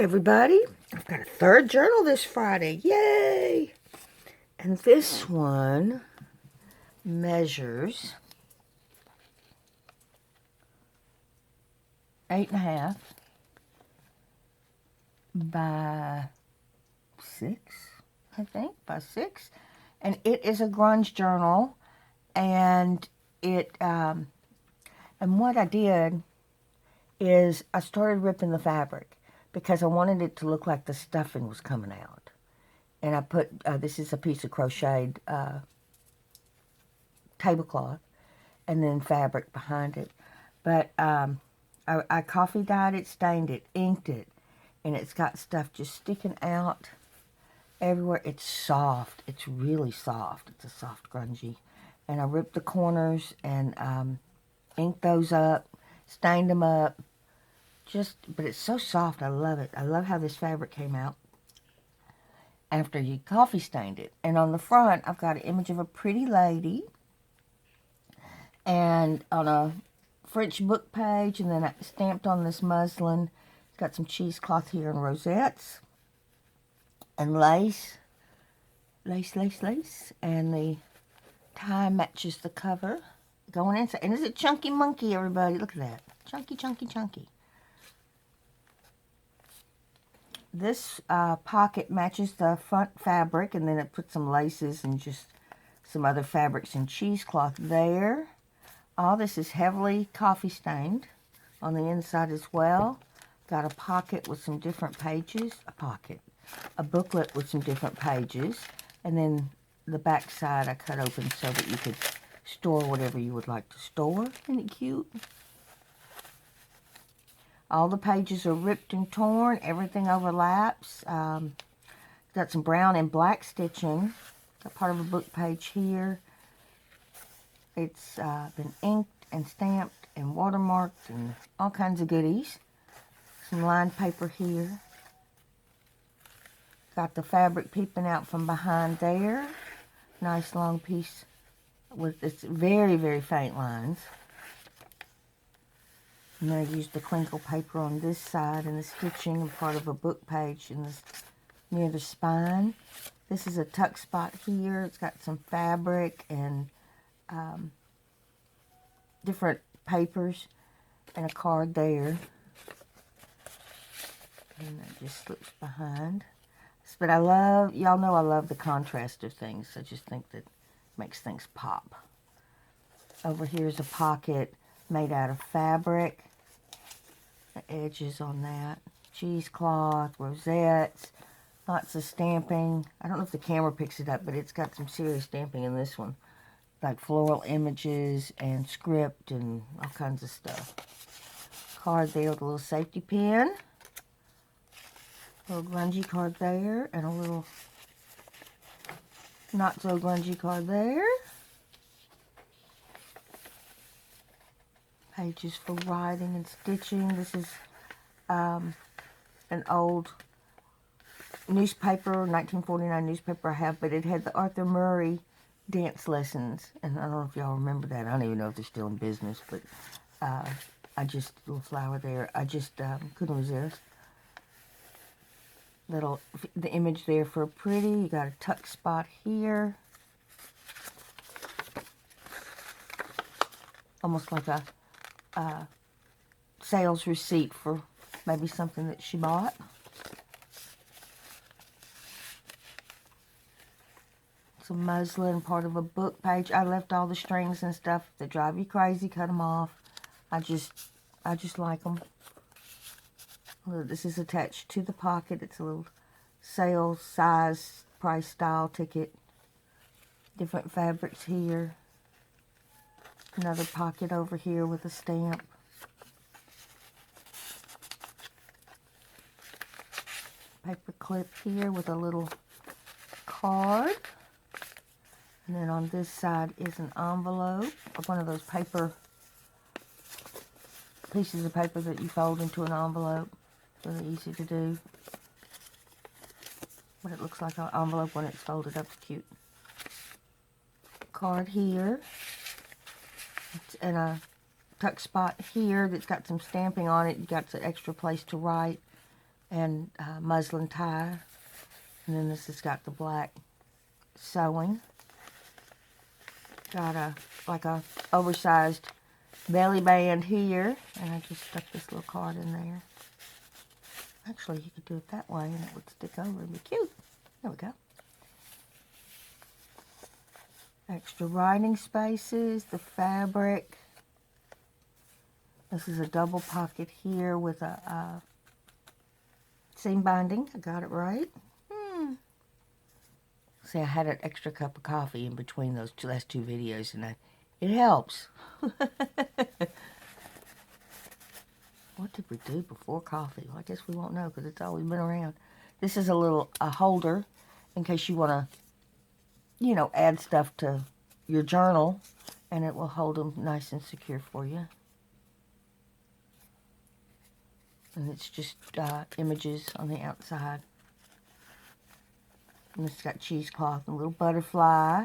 Hi everybody, I've got a third journal this Friday, yay! And this one measures 8.5 by 6, I think, by 6. And it is a grunge journal, and and what I did is I started ripping the fabric because I wanted it to look like the stuffing was coming out. And I put, this is a piece of crocheted tablecloth, and then fabric behind it. But I coffee dyed it, stained it, inked it, and it's got stuff just sticking out everywhere. It's soft. It's really soft. It's a soft grungy. And I ripped the corners and inked those up, stained them up. But it's so soft. I love it. I love how this fabric came out after you coffee stained it. And on the front, I've got an image of a pretty lady, and on a French book page, and then I stamped on this muslin. It's got some cheesecloth here and rosettes and lace, and the tie matches the cover going inside. And it's a chunky monkey, everybody. Look at that. Chunky, chunky, chunky. This pocket matches the front fabric, and then it puts some laces and just some other fabrics and cheesecloth there. All this is heavily coffee stained on the inside as well. Got a pocket with some different pages. A booklet with some different pages. And then the back side I cut open so that you could store whatever you would like to store. Isn't it cute? All the pages are ripped and torn. Everything overlaps. Got some brown and black stitching. Got part of a book page here. It's been inked and stamped and watermarked and all kinds of goodies. Some lined paper here. Got the fabric peeping out from behind there. Nice long piece with its very, very faint lines. And then I used the crinkle paper on this side and the stitching and part of a book page in this, near the spine. This is a tuck spot here. It's got some fabric and different papers and a card there. And that just slips behind. But I love, y'all know I love the contrast of things. I just think that makes things pop. Over here is a pocket made out of fabric. The edges on that. Cheesecloth, rosettes, lots of stamping. I don't know if the camera picks it up, but it's got some serious stamping in this one. Like floral images and script and all kinds of stuff. Card there with a little safety pin. Little grungy card there, and a little not so grungy card there. Pages for writing and stitching. This is an old newspaper, 1949 newspaper I have, but it had the Arthur Murray dance lessons, and I don't know if y'all remember that. I don't even know if they're still in business, but I just, little flower there, I just couldn't resist. The image there for a pretty. You got a tuck spot here, almost like a sales receipt for maybe something that she bought. Some muslin, part of a book page. I left all the strings and stuff that drive you crazy. Cut them off. I just like them. This is attached to the pocket. It's a little sales size price style ticket. Different fabrics here. Another pocket over here with a stamp. Paper clip here with a little card. And then on this side is an envelope of one of those paper pieces of paper that you fold into an envelope. Really easy to do. But it looks like an envelope when it's folded up. It's cute. Card here. It's in a tuck spot here that's got some stamping on it. You got some extra place to write. and muslin tie. And then this has got the black sewing. Got like a oversized belly band here, and I just stuck this little card in there. Actually, you could do it that way, and it would stick over and be cute. There we go. Extra writing spaces, the fabric. This is a double pocket here with a seam binding. I got it right. See, I had an extra cup of coffee in between those last two videos, and it helps. What did we do before coffee? Well, I guess we won't know because it's always been around. This is a holder in case you want to, add stuff to your journal, and it will hold them nice and secure for you. And it's just images on the outside. And it's got cheesecloth and a little butterfly.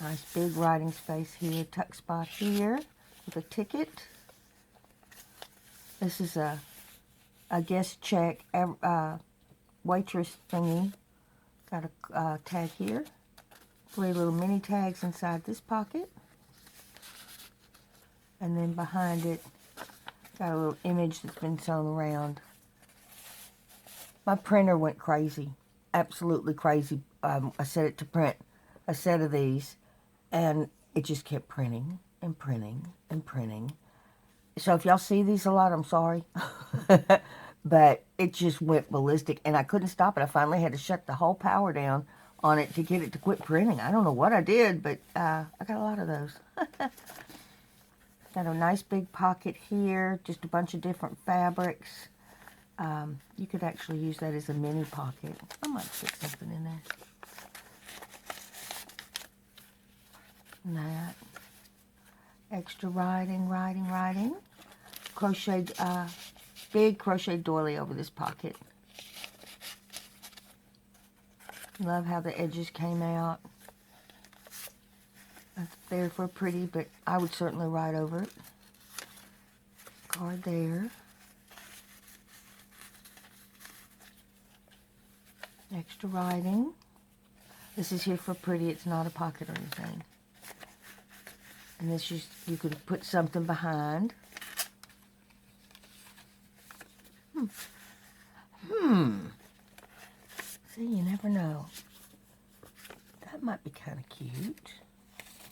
Nice big writing space here, tuck spot here with a ticket. This is a guest check, waitress thingy. Got a tag here. 3 little mini tags inside this pocket. And then behind it, got a little image that's been sewn around. My printer went crazy, absolutely crazy. I set it to print a set of these, and it just kept printing and printing and printing. So if y'all see these a lot, I'm sorry. But it just went ballistic, and I couldn't stop it. I finally had to shut the whole power down on it to get it to quit printing. I don't know what I did, but I got a lot of those. Got a nice big pocket here, just a bunch of different fabrics. You could actually use that as a mini pocket. I might put something in there. And that. Extra writing. Crocheted, big crochet doily over this pocket. Love how the edges came out. That's there for pretty, but I would certainly write over it. Card there. Extra writing. This is here for pretty. It's not a pocket or anything. And this you could put something behind. See, you never know. That might be kind of cute.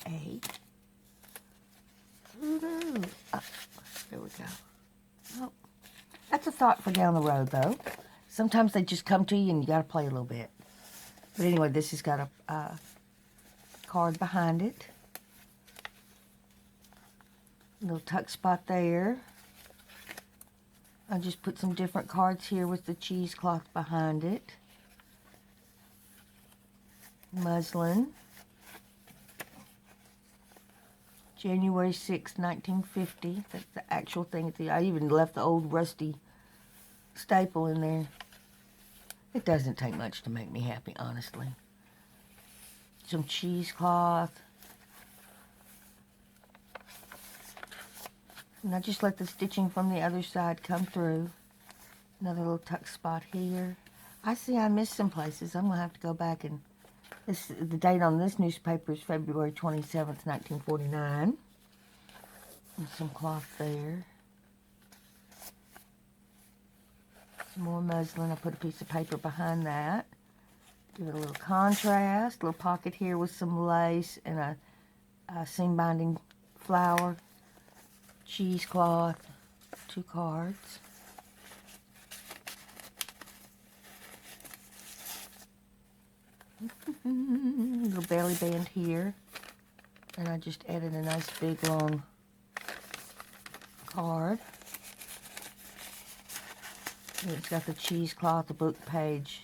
Oh, there we go. Oh, that's a thought for down the road, though. Sometimes they just come to you and you got to play a little bit. But anyway, this has got a card behind it. Little tuck spot there. I just put some different cards here with the cheesecloth behind it. Muslin. January 6, 1950. That's the actual thing. I even left the old rusty staple in there. It doesn't take much to make me happy, honestly. Some cheesecloth. And I just let the stitching from the other side come through. Another little tuck spot here. I see I missed some places. I'm going to have to go back and... the date on this newspaper is February 27th, 1949. And some cloth there. Some more muslin. I put a piece of paper behind that. Give it a little contrast. A little pocket here with some lace and a seam binding flower. Cheesecloth. 2 cards. Little belly band here. And I just added a nice big long card. And it's got the cheesecloth, the book page,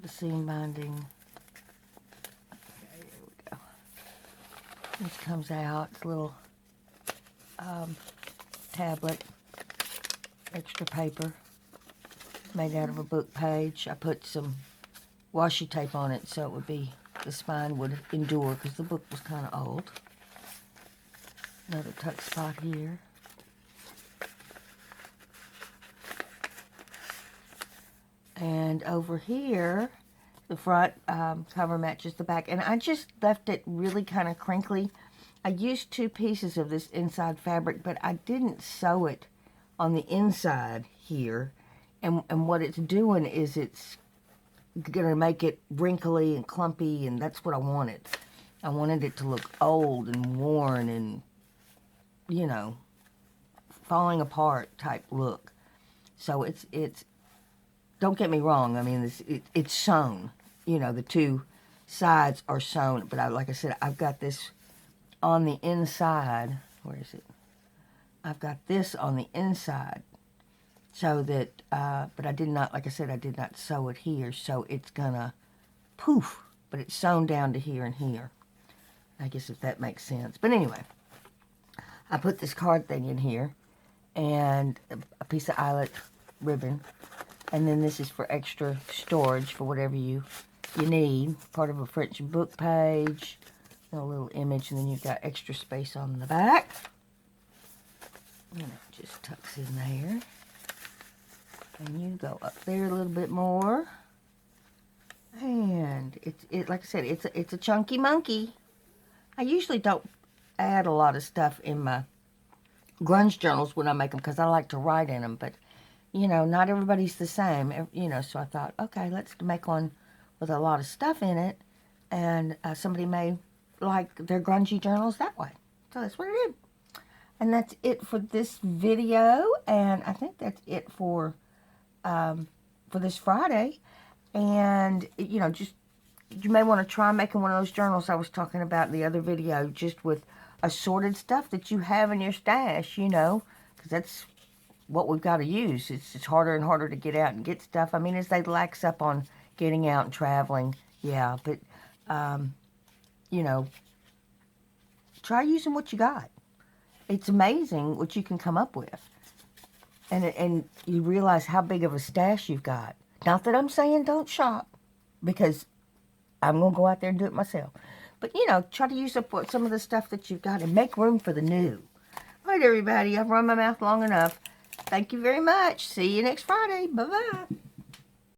the seam binding. Okay, there we go. This comes out. It's a little tablet, extra paper made out of a book page. I put some washi tape on it so it would be, the spine would endure because the book was kind of old. Another tuck spot here. And over here, the front cover matches the back. And I just left it really kind of crinkly. I used 2 pieces of this inside fabric, but I didn't sew it on the inside here. And what it's doing is it's going to make it wrinkly and clumpy, and that's what I wanted. I wanted it to look old and worn and, you know, falling apart type look. So it's don't get me wrong, I mean, it's sewn. You know, the 2 sides are sewn, but like I said, I've got this on the inside. Where is it? I've got this on the inside, so that, but I did not, like I said, I did not sew it here, so it's gonna poof, but it's sewn down to here and here. I guess if that makes sense. But anyway, I put this card thing in here, and a piece of eyelet ribbon, and then this is for extra storage for whatever you need. Part of a French book page, and a little image, and then you've got extra space on the back. And it just tucks in there. And you go up there a little bit more. And it like I said, it's a chunky monkey. I usually don't add a lot of stuff in my grunge journals when I make them, because I like to write in them, but you know, not everybody's the same, you know, so I thought, okay, let's make one with a lot of stuff in it, and somebody may like their grungy journals that way. So that's what I did. And that's it for this video, and I think that's it for this Friday. And, you know, just, you may want to try making one of those journals I was talking about in the other video, just with assorted stuff that you have in your stash, you know, because that's what we've got to use. It's harder and harder to get out and get stuff. I mean, as they lax up on getting out and traveling, yeah, but, you know, try using what you got. It's amazing what you can come up with. And you realize how big of a stash you've got. Not that I'm saying don't shop, because I'm going to go out there and do it myself. But, you know, try to use up some of the stuff that you've got and make room for the new. All right, everybody, I've run my mouth long enough. Thank you very much. See you next Friday. Bye-bye.